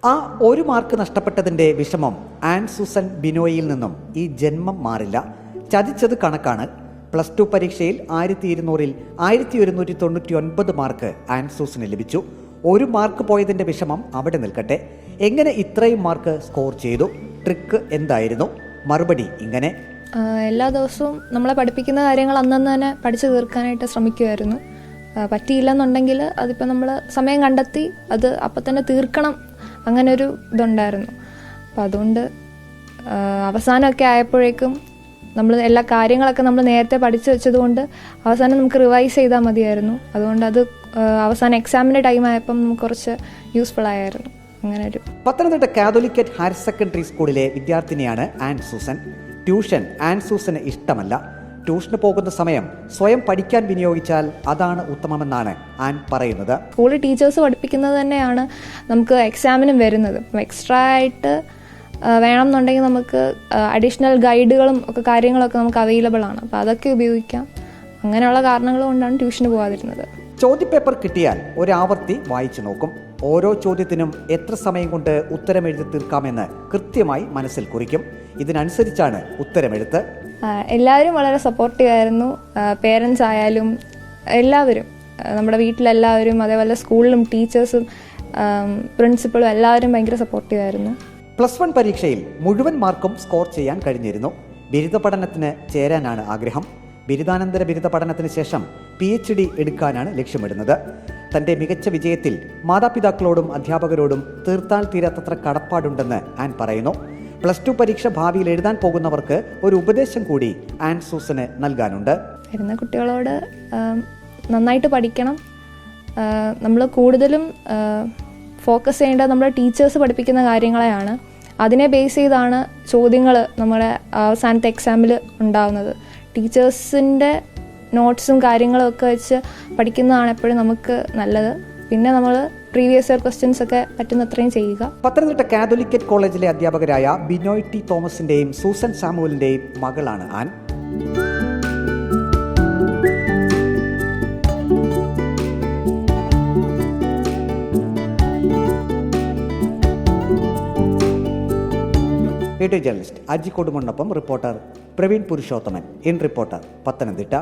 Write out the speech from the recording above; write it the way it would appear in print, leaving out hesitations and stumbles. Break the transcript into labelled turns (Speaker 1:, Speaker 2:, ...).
Speaker 1: ആ ഒരു മാർക്ക് നഷ്ടപ്പെട്ടതിൻ്റെ വിഷമം ആൻ സൂസൻ ബിനോയിൽ നിന്നും ഈ ജന്മം മാറില്ല. ചതിച്ചത് കണക്കാണ്. +2 പരീക്ഷയിൽ 1200-ൽ 1199 മാർക്ക് ആൻ സൂസന് ലഭിച്ചു. ഒരു മാർക്ക് പോയതിൻ്റെ വിഷമം അവിടെ നിൽക്കട്ടെ. എങ്ങനെ ഇത്രയും മാർക്ക് സ്കോർ ചെയ്തു? ട്രിക്ക് എന്തായിരുന്നു? മറുപടി ഇങ്ങനെ:
Speaker 2: എല്ലാ ദിവസവും നമ്മളെ പഠിപ്പിക്കുന്ന കാര്യങ്ങൾ അന്നന്ന് തന്നെ പഠിച്ചു തീർക്കാനായിട്ട് ശ്രമിക്കുമായിരുന്നു. പറ്റിയില്ലെന്നുണ്ടെങ്കിൽ അതിപ്പോൾ നമ്മൾ സമയം കണ്ടെത്തി അത് അപ്പം തന്നെ തീർക്കണം, അങ്ങനെ ഒരു ഇതുണ്ടായിരുന്നു. അപ്പം അതുകൊണ്ട് അവസാനമൊക്കെ ആയപ്പോഴേക്കും നമ്മൾ എല്ലാ കാര്യങ്ങളൊക്കെ നമ്മൾ നേരത്തെ പഠിച്ചു വെച്ചതുകൊണ്ട് അവസാനം നമുക്ക് റിവൈസ് ചെയ്താൽ മതിയായിരുന്നു. അതുകൊണ്ട് അത് അവസാനം എക്സാമിൻ്റെ ടൈം ആയപ്പം നമുക്ക് കുറച്ച് യൂസ്ഫുൾ ആയിരുന്നു. അങ്ങനെ ഒരു
Speaker 1: പത്തനംതിട്ട കാതോലിക്കറ്റ് ഹയർ സെക്കൻഡറി സ്കൂളിലെ വിദ്യാർത്ഥിനിയാണ് an Susan. Tuition an Susan ഇഷ്ടമല്ല. ട്യൂഷന് പോകുന്ന സമയം സ്വയം പഠിക്കാൻ വിനിയോഗിച്ചാൽ അതാണ് ഉത്തമമെന്നാണ് ആൻ പറയുന്നത്.
Speaker 2: സ്കൂളിൽ ടീച്ചേഴ്സ് പഠിപ്പിക്കുന്നത് തന്നെയാണ് നമുക്ക് എക്സാമിനും വരുന്നത്. എക്സ്ട്രാ ആയിട്ട് വേണം എന്നുണ്ടെങ്കിൽ നമുക്ക് അഡീഷണൽ ഗൈഡുകളും ഒക്കെ കാര്യങ്ങളൊക്കെ നമുക്ക് അവൈലബിൾ ആണ്. അപ്പോൾ അതൊക്കെ ഉപയോഗിക്കാം. അങ്ങനെയുള്ള കാരണങ്ങൾ കൊണ്ടാണ് ട്യൂഷന് പോകാതിരുന്നത്.
Speaker 1: ചോദ്യപേപ്പർ കിട്ടിയാൽ ഒരാവർത്തി വായിച്ചു നോക്കും. ഓരോ ചോദ്യത്തിനും എത്ര സമയം കൊണ്ട് ഉത്തരമെഴുതി തീർക്കാമെന്ന് കൃത്യമായി മനസ്സിൽ കുറിക്കും. ഇതിനനുസരിച്ചാണ് ഉത്തരമെഴുത്ത്.
Speaker 2: എല്ലാവരും വളരെ സപ്പോർട്ടീവ് ആയിരുന്നു. പേരൻസ് ആയാലും എല്ലാവരും, നമ്മുടെ വീട്ടിലെല്ലാവരും, അതേപോലെ സ്കൂളിലും ടീച്ചേഴ്സും പ്രിൻസിപ്പളും എല്ലാവരും ഭയങ്കര സപ്പോർട്ടീവ് ആയിരുന്നു.
Speaker 1: +1 പരീക്ഷയിൽ മുഴുവൻ മാർക്കും സ്കോർ ചെയ്യാൻ കഴിഞ്ഞിരുന്നു. ബിരുദ പഠനത്തിന് ചേരാനാണ് ആഗ്രഹം. ബിരുദാനന്തര ബിരുദ പഠനത്തിന് ശേഷം PhD എടുക്കാനാണ് ലക്ഷ്യമിടുന്നത്. തൻ്റെ മികച്ച വിജയത്തിൽ മാതാപിതാക്കളോടും അധ്യാപകരോടും തീർത്താൽ തീരാത്തത്ര കടപ്പാടുണ്ടെന്ന് ആൻ പറയുന്നു. +2 പരീക്ഷ ഭാവിയിൽ എഴുതാൻ പോകുന്നവർക്ക് ഒരു ഉപദേശം കൂടി ആൻ സൂസന് നൽകാനുണ്ട്.
Speaker 2: വരുന്ന കുട്ടികളോട് നന്നായിട്ട് പഠിക്കണം. നമ്മൾ കൂടുതലും ഫോക്കസ് ചെയ്യേണ്ടത് നമ്മുടെ ടീച്ചേഴ്സ് പഠിപ്പിക്കുന്ന കാര്യങ്ങളെയാണ്. അതിനെ ബേസ് ചെയ്താണ് ചോദ്യങ്ങൾ നമ്മുടെ അവസാനത്തെ എക്സാമിൽ ഉണ്ടാവുന്നത്. ടീച്ചേഴ്സിൻ്റെ നോട്ട്സും കാര്യങ്ങളും ഒക്കെ വെച്ച് പഠിക്കുന്നതാണ് എപ്പോഴും നമുക്ക് നല്ലത്. പിന്നെ നമ്മൾ പ്രീവിയസ് ഇയർ ക്വസ്റ്റ്യൻസ് ഒക്കെ പറ്റുന്നത്രയും ചെയ്യുക.
Speaker 1: പത്തനംതിട്ട കാതോലിക്കറ്റ് കോളേജിലെ അധ്യാപകരായ ബിനോയ് ടി തോമസിൻ്റെയും സൂസൻ സാമുവലിൻ്റെയും മകളാണ് ആൻ. വീഡിയോ ജേർണലിസ്റ്റ് അജി കൊടുമണ്ണൊപ്പം reporter Praveen Purushothaman. In reporter, Pathanamthitta.